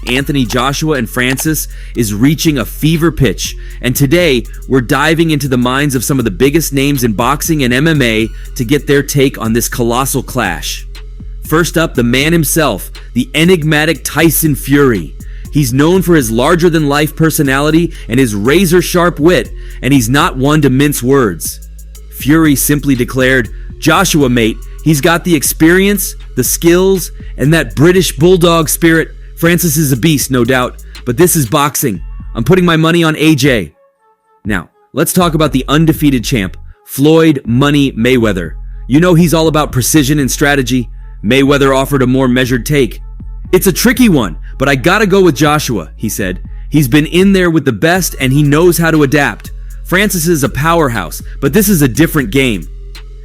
Anthony Joshua and Francis is reaching a fever pitch, and today we're diving into the minds of some of the biggest names in boxing and MMA to get their take on this colossal clash. First up, the man himself, the enigmatic Tyson Fury. He's known for his larger-than-life personality and his razor-sharp wit, and he's not one to mince words. Fury simply declared, "Joshua, mate, he's got the experience, the skills, and that British bulldog spirit. Francis is a beast, no doubt, but this is boxing. I'm putting my money on AJ." Now, let's talk about the undefeated champ, Floyd "Money" Mayweather. You know he's all about precision and strategy. Mayweather offered a more measured take. "It's a tricky one, but I gotta go with Joshua," he said. "He's been in there with the best and he knows how to adapt. Francis is a powerhouse, but this is a different game."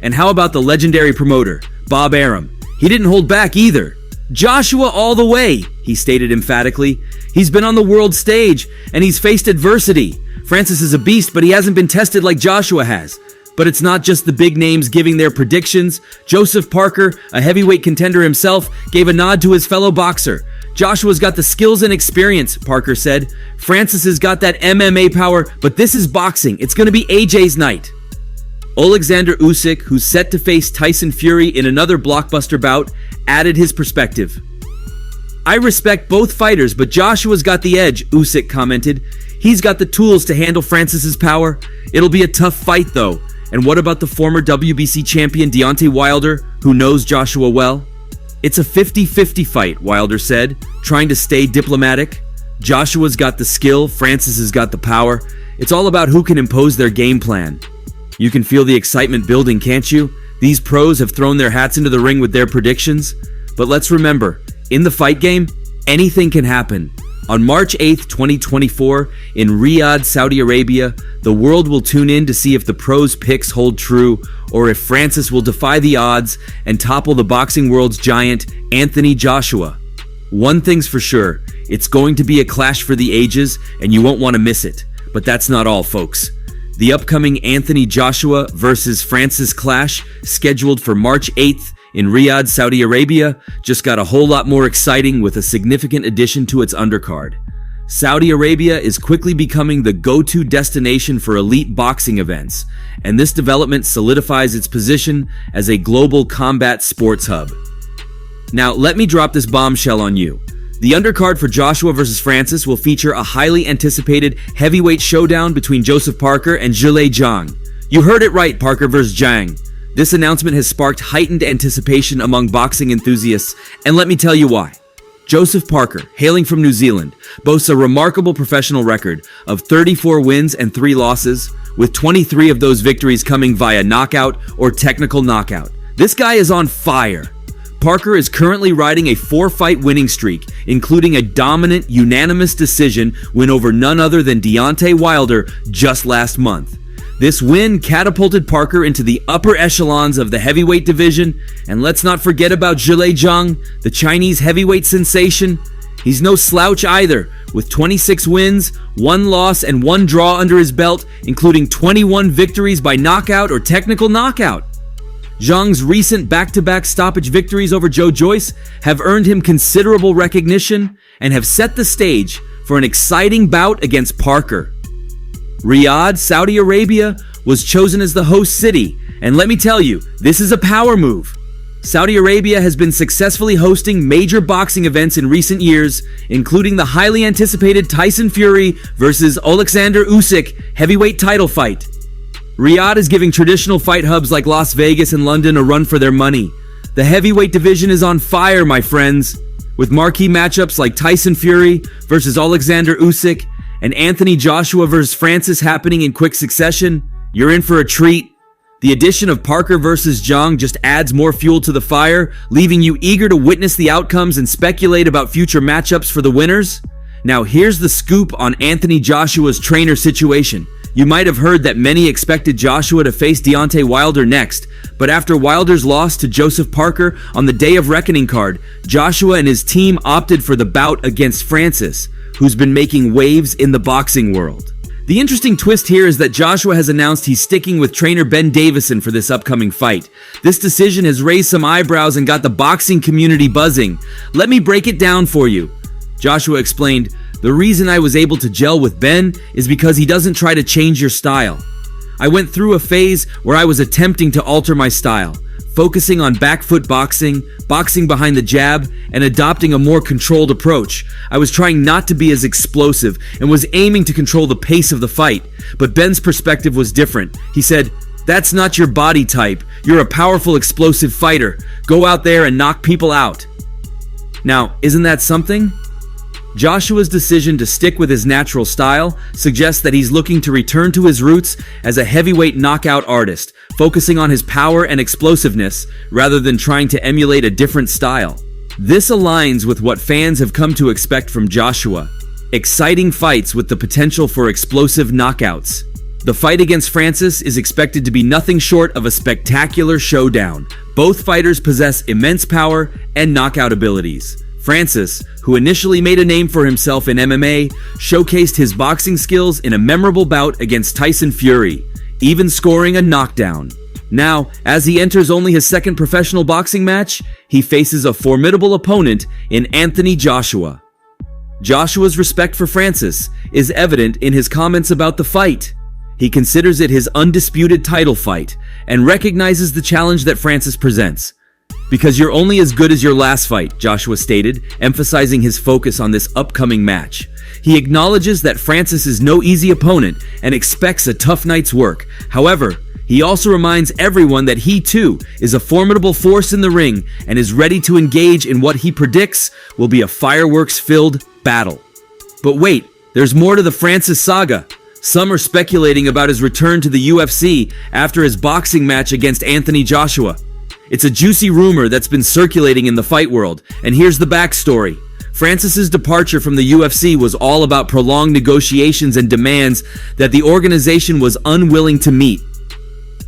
And how about the legendary promoter, Bob Arum? He didn't hold back either. "Joshua all the way," he stated emphatically. "He's been on the world stage and he's faced adversity. Francis is a beast, but he hasn't been tested like Joshua has." But it's not just the big names giving their predictions. Joseph Parker, a heavyweight contender himself, gave a nod to his fellow boxer. "Joshua's got the skills and experience," Parker said. "Francis has got that MMA power, but this is boxing. It's going to be AJ's night." Alexander Usyk, who's set to face Tyson Fury in another blockbuster bout, added his perspective. "I respect both fighters, but Joshua's got the edge," Usyk commented. "He's got the tools to handle Francis's power. It'll be a tough fight, though." And what about the former WBC champion Deontay Wilder, who knows Joshua well? "It's a 50-50 fight," Wilder said, trying to stay diplomatic. "Joshua's got the skill, Francis has got the power. It's all about who can impose their game plan." You can feel the excitement building, can't you? These pros have thrown their hats into the ring with their predictions. But let's remember, in the fight game, anything can happen. On March 8th, 2024, in Riyadh, Saudi Arabia, the world will tune in to see if the pros' picks hold true or if Francis will defy the odds and topple the boxing world's giant, Anthony Joshua. One thing's for sure, it's going to be a clash for the ages and you won't want to miss it. But that's not all, folks. The upcoming Anthony Joshua versus Francis clash, scheduled for March 8th, in Riyadh, Saudi Arabia, just got a whole lot more exciting with a significant addition to its undercard. Saudi Arabia is quickly becoming the go-to destination for elite boxing events, and this development solidifies its position as a global combat sports hub. Now, let me drop this bombshell on you. The undercard for Joshua vs. Francis will feature a highly anticipated heavyweight showdown between Joseph Parker and Zhilei Zhang. You heard it right, Parker vs. Zhang. This announcement has sparked heightened anticipation among boxing enthusiasts, and let me tell you why. Joseph Parker, hailing from New Zealand, boasts a remarkable professional record of 34 wins and 3 losses, with 23 of those victories coming via knockout or technical knockout. This guy is on fire. Parker is currently riding a 4-fight winning streak, including a dominant, unanimous decision win over none other than Deontay Wilder just last month. This win catapulted Parker into the upper echelons of the heavyweight division, and let's not forget about Zhilei Zhang, the Chinese heavyweight sensation. He's no slouch either, with 26 wins, 1 loss, and 1 draw under his belt, including 21 victories by knockout or technical knockout. Zhang's recent back-to-back stoppage victories over Joe Joyce have earned him considerable recognition and have set the stage for an exciting bout against Parker. Riyadh, Saudi Arabia, was chosen as the host city, and let me tell you, this is a power move. Saudi Arabia has been successfully hosting major boxing events in recent years, including the highly anticipated Tyson Fury versus Alexander Usyk heavyweight title fight. Riyadh is giving traditional fight hubs like Las Vegas and London a run for their money. The heavyweight division is on fire, my friends, with marquee matchups like Tyson Fury versus Alexander Usyk and Anthony Joshua vs. Francis happening in quick succession. You're in for a treat. The addition of Parker vs. Zhang just adds more fuel to the fire, leaving you eager to witness the outcomes and speculate about future matchups for the winners. Now here's the scoop on Anthony Joshua's trainer situation. You might have heard that many expected Joshua to face Deontay Wilder next, but after Wilder's loss to Joseph Parker on the Day of Reckoning card, Joshua and his team opted for the bout against Francis, who's been making waves in the boxing world. The interesting twist here is that Joshua has announced he's sticking with trainer Ben Davison for this upcoming fight. This decision has raised some eyebrows and got the boxing community buzzing. Let me break it down for you. Joshua explained, "The reason I was able to gel with Ben is because he doesn't try to change your style. I went through a phase where I was attempting to alter my style, focusing on back foot boxing, boxing behind the jab, and adopting a more controlled approach. I was trying not to be as explosive and was aiming to control the pace of the fight. But Ben's perspective was different. He said, 'That's not your body type. You're a powerful, explosive fighter. Go out there and knock people out.'" Now, isn't that something? Joshua's decision to stick with his natural style suggests that he's looking to return to his roots as a heavyweight knockout artist, focusing on his power and explosiveness rather than trying to emulate a different style. This aligns with what fans have come to expect from Joshua: exciting fights with the potential for explosive knockouts. The fight against Francis is expected to be nothing short of a spectacular showdown. Both fighters possess immense power and knockout abilities. Francis, who initially made a name for himself in MMA, showcased his boxing skills in a memorable bout against Tyson Fury, even scoring a knockdown. Now, as he enters only his second professional boxing match, he faces a formidable opponent in Anthony Joshua. Joshua's respect for Francis is evident in his comments about the fight. He considers it his undisputed title fight and recognizes the challenge that Francis presents. "Because you're only as good as your last fight," Joshua stated, emphasizing his focus on this upcoming match. He acknowledges that Francis is no easy opponent and expects a tough night's work. However, he also reminds everyone that he too is a formidable force in the ring and is ready to engage in what he predicts will be a fireworks-filled battle. But wait, there's more to the Francis saga. Some are speculating about his return to the UFC after his boxing match against Anthony Joshua. It's a juicy rumor that's been circulating in the fight world, and here's the backstory. Francis's departure from the UFC was all about prolonged negotiations and demands that the organization was unwilling to meet.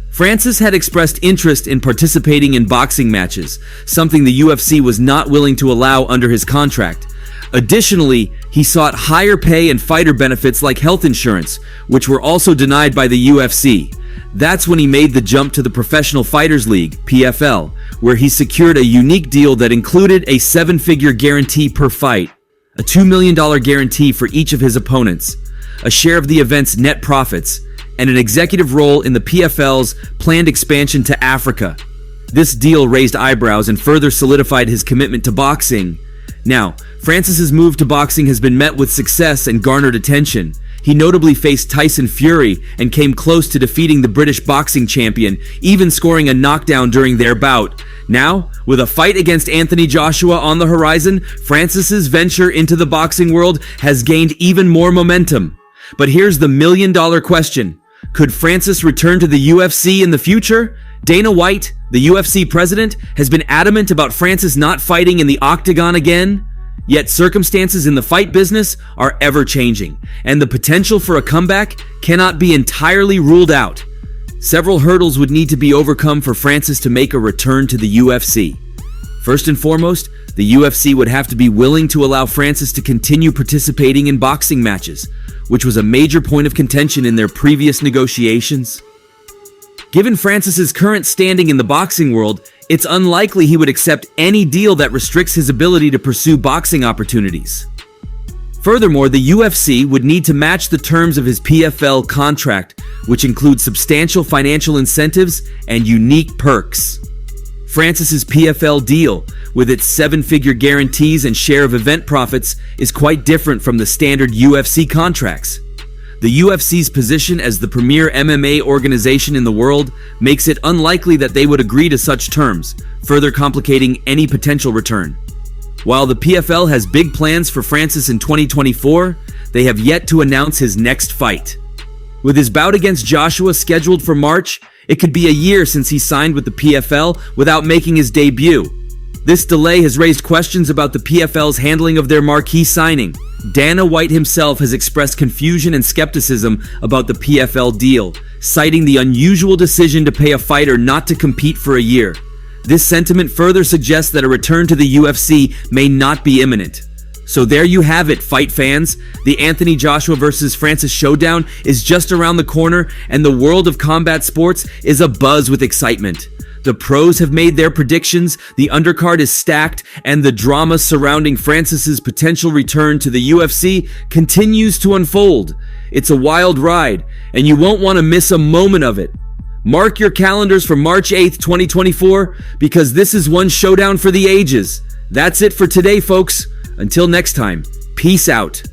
Francis had expressed interest in participating in boxing matches, something the UFC was not willing to allow under his contract. Additionally, he sought higher pay and fighter benefits like health insurance, which were also denied by the UFC. That's when he made the jump to the Professional Fighters League, PFL, where he secured a unique deal that included a 7-figure guarantee per fight, a $2 million guarantee for each of his opponents, a share of the event's net profits, and an executive role in the PFL's planned expansion to Africa. This deal raised eyebrows and further solidified his commitment to boxing. Now, Francis's move to boxing has been met with success and garnered attention. He notably faced Tyson Fury and came close to defeating the British boxing champion, even scoring a knockdown during their bout. Now, with a fight against Anthony Joshua on the horizon, Francis's venture into the boxing world has gained even more momentum. But here's the million-dollar question. Could Francis return to the UFC in the future? Dana White, the UFC president, has been adamant about Francis not fighting in the octagon again. Yet circumstances in the fight business are ever-changing, and the potential for a comeback cannot be entirely ruled out. Several hurdles would need to be overcome for Francis to make a return to the UFC. First and foremost, the UFC would have to be willing to allow Francis to continue participating in boxing matches, which was a major point of contention in their previous negotiations. Given Francis's current standing in the boxing world, it's unlikely he would accept any deal that restricts his ability to pursue boxing opportunities. Furthermore, the UFC would need to match the terms of his PFL contract, which includes substantial financial incentives and unique perks. Francis's PFL deal, with its 7-figure guarantees and share of event profits, is quite different from the standard UFC contracts. The UFC's position as the premier MMA organization in the world makes it unlikely that they would agree to such terms, further complicating any potential return. While the PFL has big plans for Francis in 2024, they have yet to announce his next fight. With his bout against Joshua scheduled for March, it could be a year since he signed with the PFL without making his debut. This delay has raised questions about the PFL's handling of their marquee signing. Dana White himself has expressed confusion and skepticism about the PFL deal, citing the unusual decision to pay a fighter not to compete for a year. This sentiment further suggests that a return to the UFC may not be imminent. So there you have it, fight fans. The Anthony Joshua vs. Francis showdown is just around the corner, and the world of combat sports is abuzz with excitement. The pros have made their predictions, the undercard is stacked, and the drama surrounding Francis's potential return to the UFC continues to unfold. It's a wild ride, and you won't want to miss a moment of it. Mark your calendars for March 8th, 2024, because this is one showdown for the ages. That's it for today, folks. Until next time, peace out.